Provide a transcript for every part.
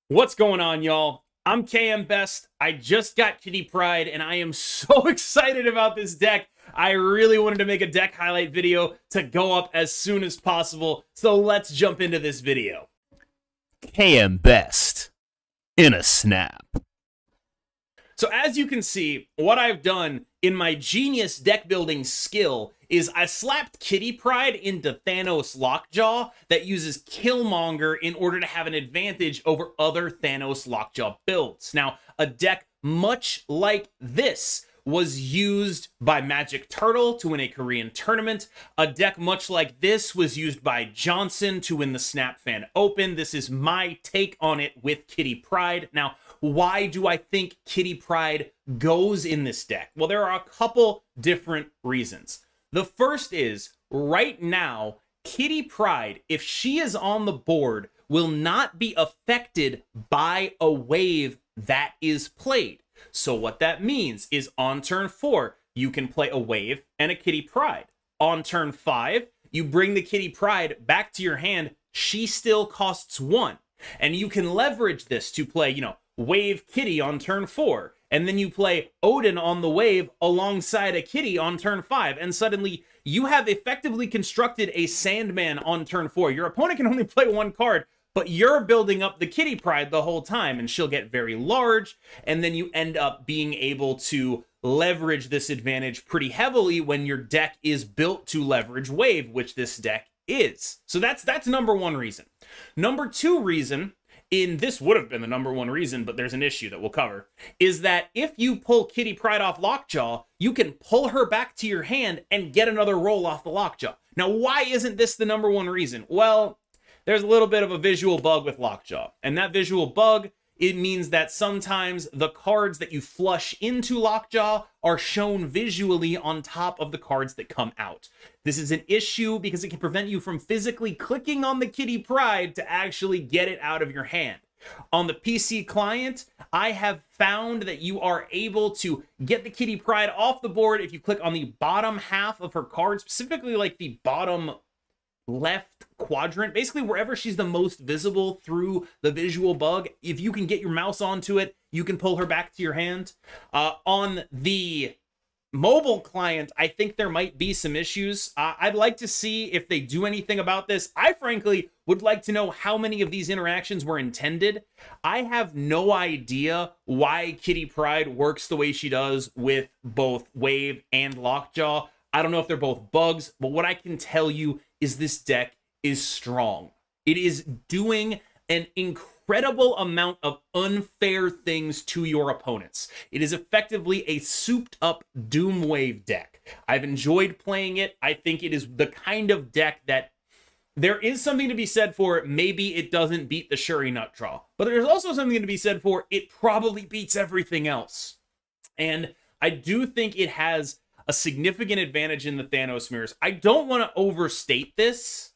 What's going on, y'all? I'm KM Best. I just got Kitty Pryde, and I am so excited about this deck. I really wanted to make a deck highlight video to go up as soon as possible, so let's jump into this video. KM Best in a snap. So as you can see, what I've done in my genius deck building skill is I slapped Kitty Pryde into Thanos Lockjaw that uses Killmonger in order to have an advantage over other Thanos Lockjaw builds. Now, a deck much like this was used by Magic Turtle to win a Korean tournament. A deck much like this was used by Johnson to win the Snap Fan Open. This is my take on it with Kitty Pryde. Now, why do I think Kitty Pryde goes in this deck? Well, there are a couple different reasons. The first is, right now, Kitty Pryde, if she is on the board, will not be affected by a wave that is played. So what that means is on turn 4, you can play a wave and a Kitty Pryde. On turn 5, you bring the Kitty Pryde back to your hand. She still costs 1. And you can leverage this to play, wave Kitty on turn 4. And then you play Odin on the wave alongside a Kitty on turn 5. And suddenly you have effectively constructed a Sandman on turn 4. Your opponent can only play 1 card, but you're building up the Kitty Pryde the whole time, and she'll get very large, and then you end up being able to leverage this advantage pretty heavily when your deck is built to leverage wave, which this deck is. So that's number 1 reason. Number 2 reason, this would have been the number 1 reason, but there's an issue that we'll cover, is that if you pull Kitty Pryde off Lockjaw, you can pull her back to your hand and get another roll off the Lockjaw. Now, why isn't this the number 1 reason? Well, there's a little bit of a visual bug with Lockjaw, and that visual bug, it means that sometimes the cards that you flush into Lockjaw are shown visually on top of the cards that come out. This is an issue because it can prevent you from physically clicking on the Kitty Pryde to actually get it out of your hand. On the PC client, I have found that you are able to get the Kitty Pryde off the board if you click on the bottom half of her card, specifically like the bottom left quadrant, basically wherever she's the most visible through the visual bug. If you can get your mouse onto it, you can pull her back to your hand. On the mobile client, I think there might be some issues. I'd like to see if they do anything about this. I frankly would like to know how many of these interactions were intended. I have no idea why Kitty Pryde works the way she does with both Wave and Lockjaw. I don't know if they're both bugs, but what I can tell you is this deck is strong. It is doing an incredible amount of unfair things to your opponents. It is effectively a souped up Doom Wave deck. I've enjoyed playing it. I think it is the kind of deck that there is something to be said for. Maybe it doesn't beat the Shuri Nut Draw, but there's also something to be said for it probably beats everything else. And I do think it has a significant advantage in the Thanos mirrors. I don't want to overstate this,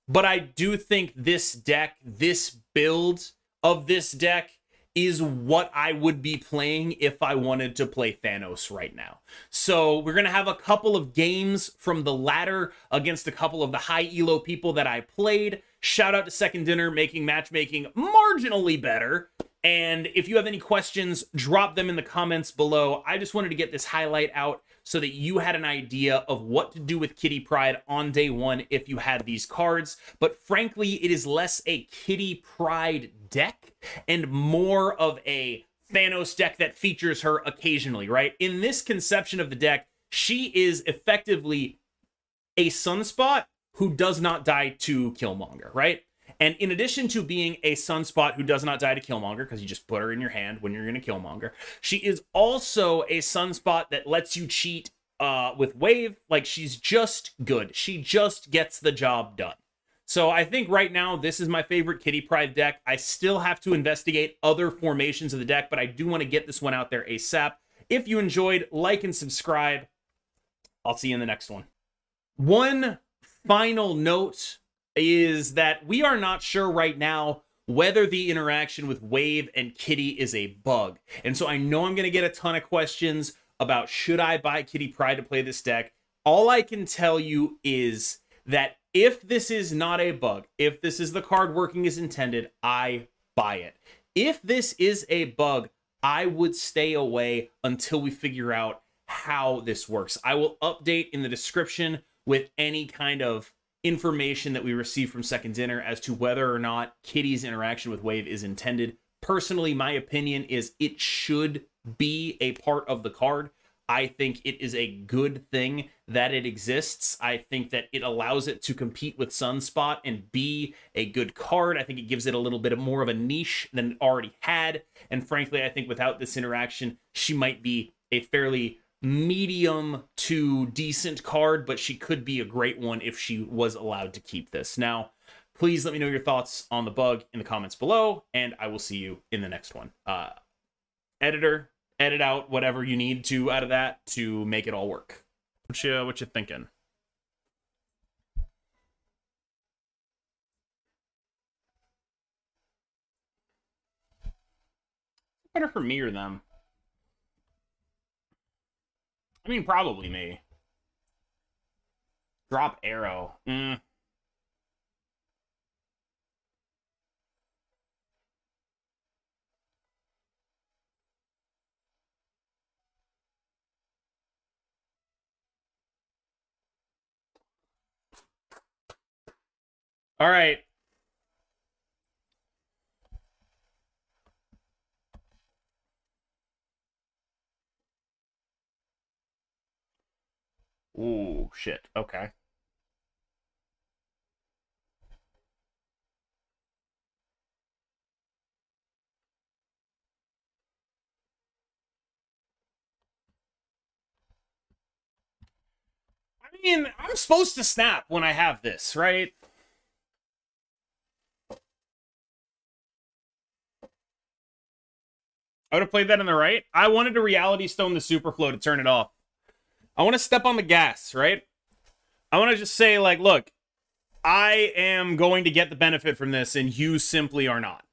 but I do think this deck, this build of this deck, is what I would be playing if I wanted to play Thanos right now. So we're going to have a couple of games from the ladder against a couple of the high elo people that I played. Shout out to Second Dinner, making matchmaking marginally better. And if you have any questions, drop them in the comments below. I just wanted to get this highlight out so that you had an idea of what to do with Kitty Pryde on day 1 if you had these cards. But frankly, it is less a Kitty Pryde deck and more of a Thanos deck that features her occasionally, right? In this conception of the deck, she is effectively a Sunspot who does not die to Killmonger, right? And in addition to being a Sunspot who does not die to Killmonger, because you just put her in your hand when you're going to Killmonger, she is also a Sunspot that lets you cheat with Wave. Like, she's just good. She just gets the job done. So I think right now, this is my favorite Kitty Pryde deck. I still have to investigate other formations of the deck, but I do want to get this one out there ASAP. If you enjoyed, like and subscribe. I'll see you in the next one. One final note is that we are not sure right now whether the interaction with Wave and Kitty is a bug. And so I know I'm going to get a ton of questions about should I buy Kitty Pryde to play this deck. All I can tell you is that if this is not a bug, if this is the card working as intended, I buy it. If this is a bug, I would stay away until we figure out how this works. I will update in the description with any kind of information that we receive from Second Dinner as to whether or not Kitty's interaction with Wave is intended. Personally, my opinion is it should be a part of the card. I think it is a good thing that it exists. I think that it allows it to compete with Sunspot and be a good card. I think it gives it a little bit more of a niche than it already had. And frankly, I think without this interaction, she might be a fairly medium to decent card, but she could be a great one if she was allowed to keep this. Now, please let me know your thoughts on the bug in the comments below, and I will see you in the next one. Editor, edit out whatever you need to out of that to make it all work. What you thinking? Better for me or them? I mean, probably me. Drop Aero. All right. Ooh, shit. Okay. I mean, I'm supposed to snap when I have this, right? I would have played that in the right. I wanted to Reality Stone the Superflow to turn it off. I want to step on the gas, right? I want to just say, like, look, I am going to get the benefit from this, and you simply are not.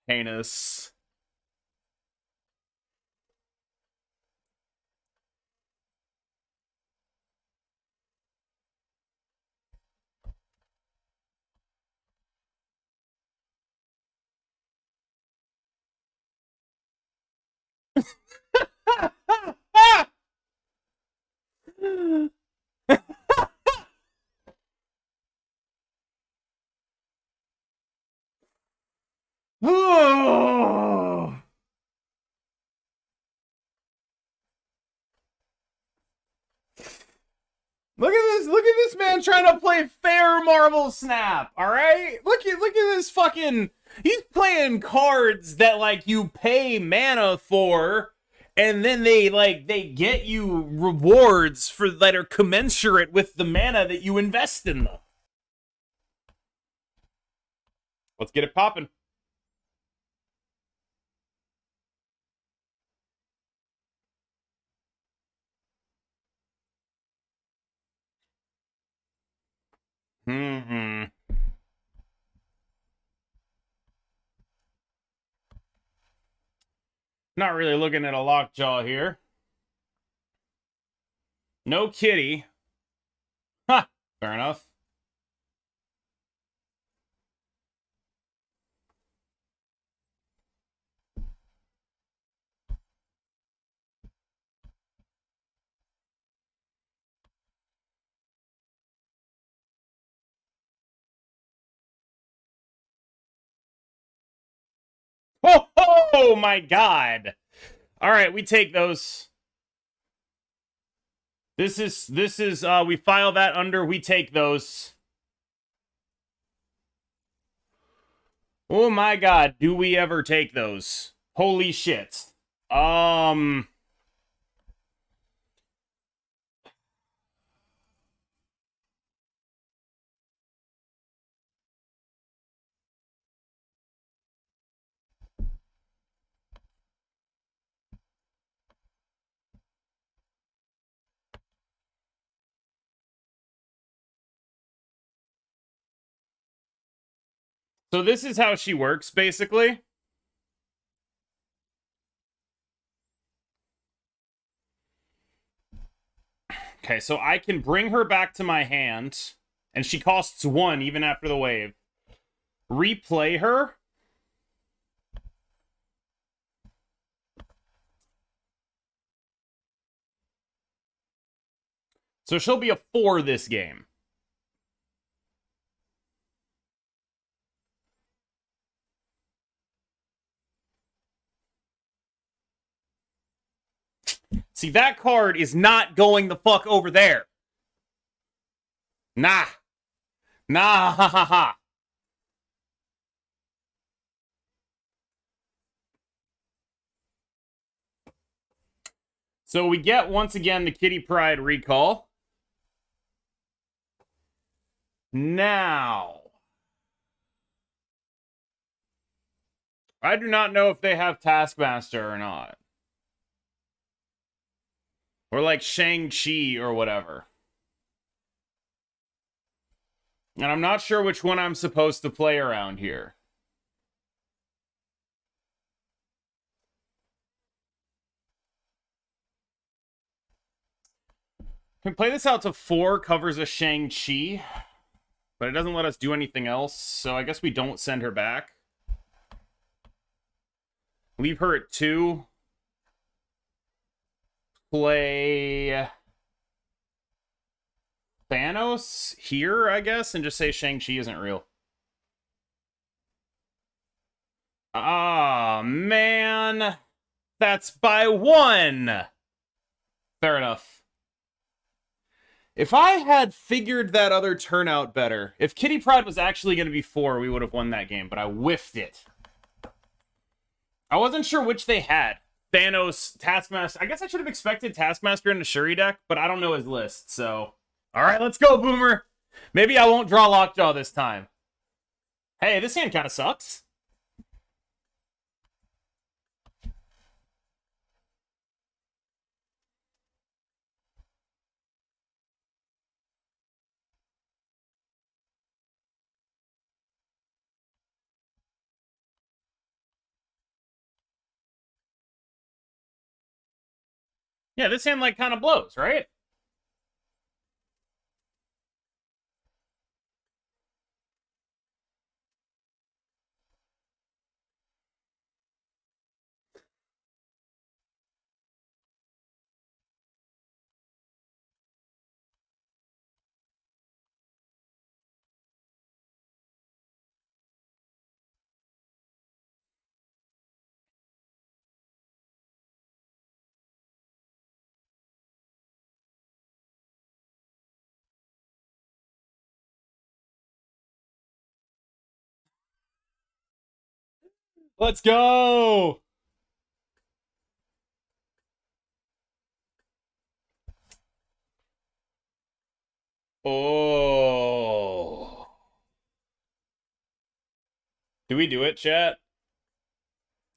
Heinous. Look at this man trying to play fair Marvel Snap, all right? Look at this fucking... He's playing cards that, like, you pay mana for, and then they get you rewards for that are commensurate with the mana that you invest in them. Let's get it popping. Not really looking at a Lockjaw here. No Kitty. Ha! Fair enough. Oh my god. All right, we take those. This is we file that under, we take those. Oh my god, do we ever take those? Holy shit. So this is how she works, basically. Okay, so I can bring her back to my hand, and she costs 1 even after the wave. Replay her. So she'll be a 4 this game. See, that card is not going the fuck over there. Nah. Nah, ha ha ha. So we get, once again, the Kitty Pryde recall. Now, I do not know if they have Taskmaster or not. Or like Shang-Chi or whatever. And I'm not sure which one I'm supposed to play around here. Can play this out to 4, covers a Shang-Chi. But it doesn't let us do anything else, so I guess we don't send her back. Leave her at 2. Play Thanos here, I guess, and just say Shang-Chi isn't real. Ah, man. That's by 1. Fair enough. If I had figured that other turnout better, if Kitty Pryde was actually going to be 4, we would have won that game, but I whiffed it. I wasn't sure which they had. Thanos, Taskmaster. I guess I should have expected Taskmaster in the Shuri deck, but I don't know his list, so... Alright, let's go, Boomer! Maybe I won't draw Lockjaw this time. Hey, this hand kind of sucks. Yeah, this hand, like, kind of blows, right? Let's go! Oh. Do we do it, chat?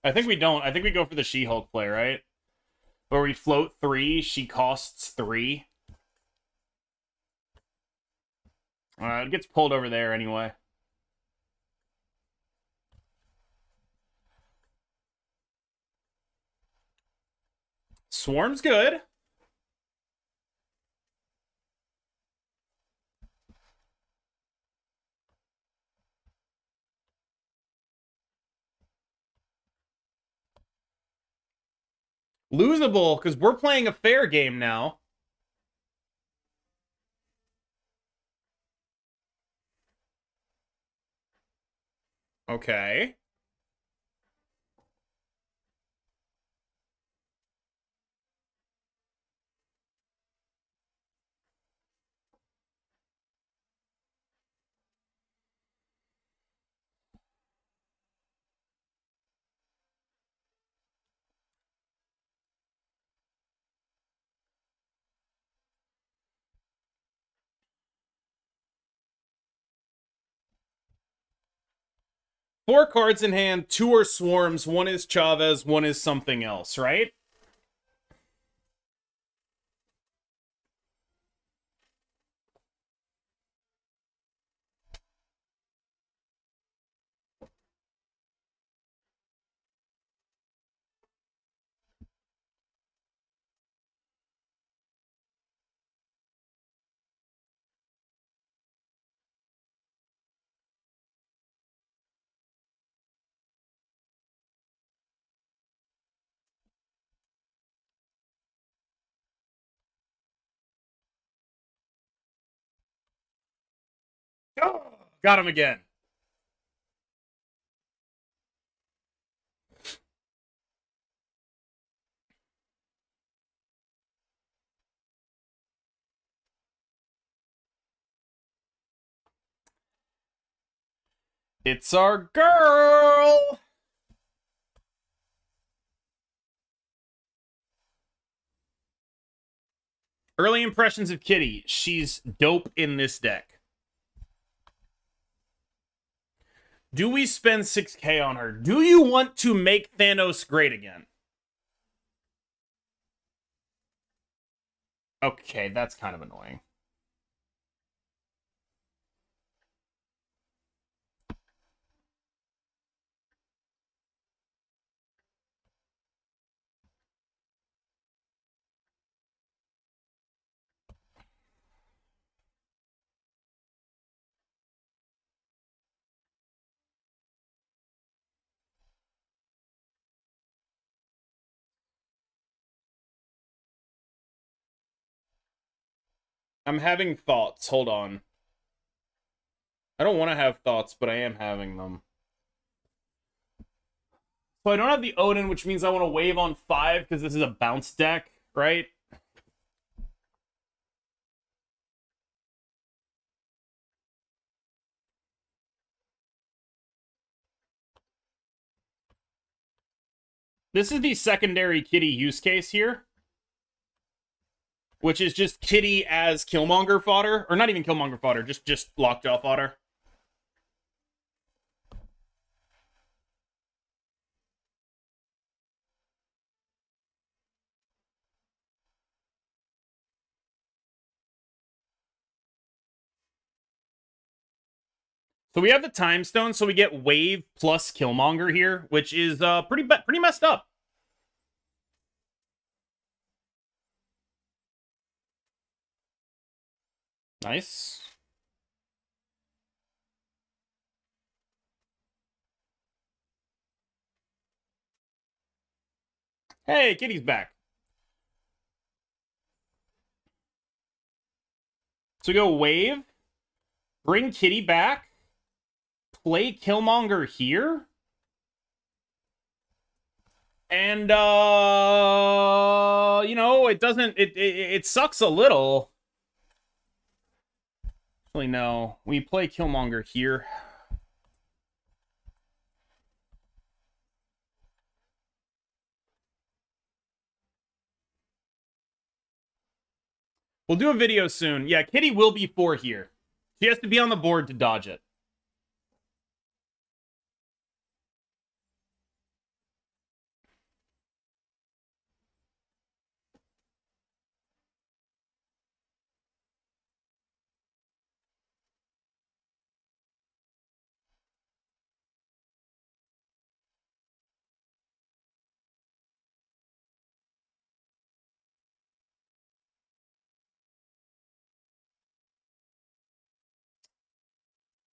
I think we don't. I think we go for the She-Hulk play, right? Where we float 3, she costs 3. It gets pulled over there anyway. Swarm's good. Losable, because we're playing a fair game now. Okay. Four cards in hand, 2 are swarms, 1 is Chavez, 1 is something else, right? Oh, got him again. It's our girl! Early impressions of Kitty. She's dope in this deck. Do we spend 6K on her? Do you want to make Thanos great again? Okay, that's kind of annoying. I'm having thoughts. Hold on. I don't want to have thoughts, but I am having them. So I don't have the Odin, which means I want to wave on 5 because this is a bounce deck, right? This is the secondary Kitty use case here, which is just Kitty as Killmonger fodder. Or not even Killmonger fodder, just Lockjaw fodder. So we have the Time Stone, so we get Wave plus Killmonger here, which is pretty messed up. Nice. Hey, Kitty's back. So we go Wave, bring Kitty back, play Killmonger here, and you know, it sucks a little. Actually, no, we play Killmonger here. We'll do a video soon. Yeah, Kitty will be 4 here. She has to be on the board to dodge it.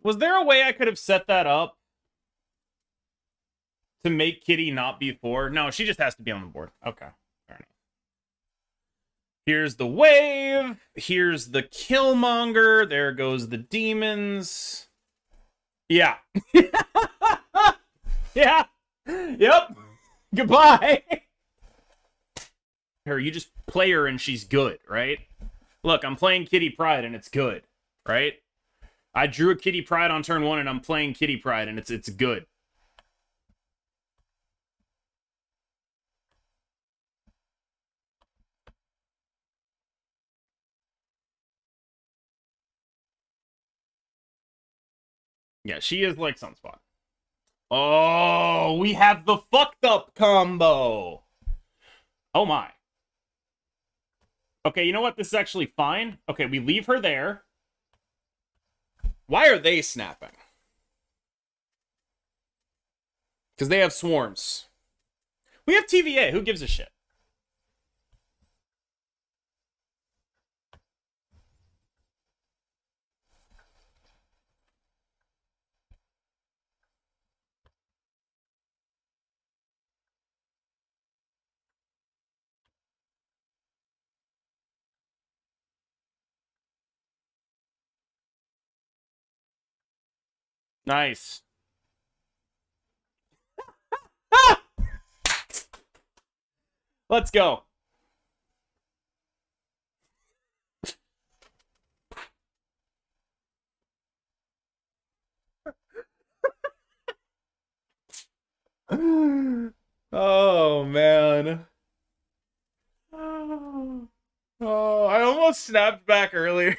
Was there a way I could have set that up to make Kitty not be 4? No, she just has to be on the board. Okay, fair enough. Here's the Wave. Here's the Killmonger. There goes the demons. Yeah. Yeah. Yep. Goodbye. Her, you just play her and she's good, right? Look, I'm playing Kitty Pryde and it's good, right? I drew a Kitty Pryde on turn 1 and I'm playing Kitty Pryde and it's good. Yeah, she is like Sunspot. Oh, we have the fucked up combo. Oh my. Okay, you know what? This is actually fine. Okay, we leave her there. Why are they snapping? Because they have swarms. We have TVA. Who gives a shit? Nice. Let's go. Oh, man. Oh, I almost snapped back earlier.